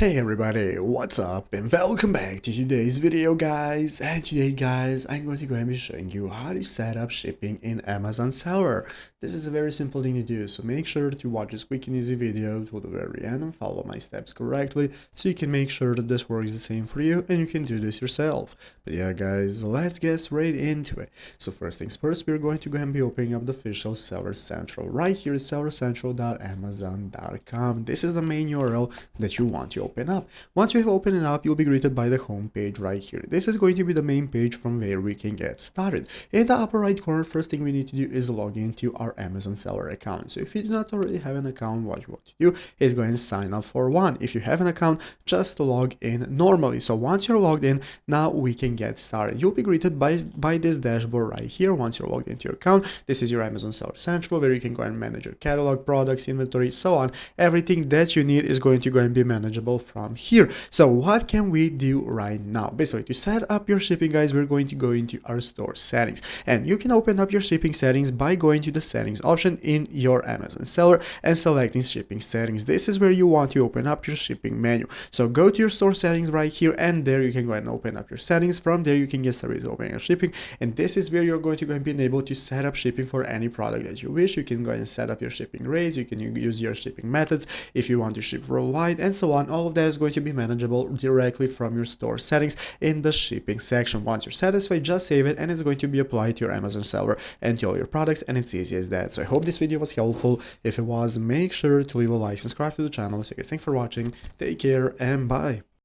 Hey everybody, what's up and welcome back to today's video guys. And today guys, I'm going to go and be showing you how to set up shipping in Amazon Seller. This is a very simple thing to do, so make sure to watch this quick and easy video to the very end and follow my steps correctly so you can make sure that this works the same for you and you can do this yourself. But yeah guys, let's get straight into it. So first things first, we're going to go and be opening up the official Seller Central right here at sellercentral.amazon.com. This is the main URL that you want to open up. Once you have opened it up, you'll be greeted by the home page right here. This is going to be the main page from where we can get started. In the upper right corner, first thing we need to do is log into our Amazon Seller account. So if you do not already have an account, what you want to do is go and sign up for one. If you have an account, just log in normally. So once you're logged in, now we can get started. You'll be greeted by this dashboard right here. Once you're logged into your account, this is your Amazon Seller Central where you can go and manage your catalog, products, inventory, so on. Everything that you need is going to go and be manageable from here. So what can we do right now? Basically, to set up your shipping, guys, we're going to go into our store settings, and you can open up your shipping settings by going to the settings option in your Amazon Seller and selecting shipping settings. This is where you want to open up your shipping menu. So go to your store settings right here, and there you can go and open up your settings. From there you can get started opening your shipping, and this is where you're going to go and be able to set up shipping for any product that you wish. You can go and set up your shipping rates, you can use your shipping methods if you want to ship worldwide, and so on. All of that is going to be manageable directly from your store settings in the shipping section. Once you're satisfied, just save it and it's going to be applied to your Amazon Seller and to all your products, and it's easy as that. So I hope this video was helpful. If it was, make sure to leave a like, subscribe to the channel. So guys, thanks for watching, take care and bye.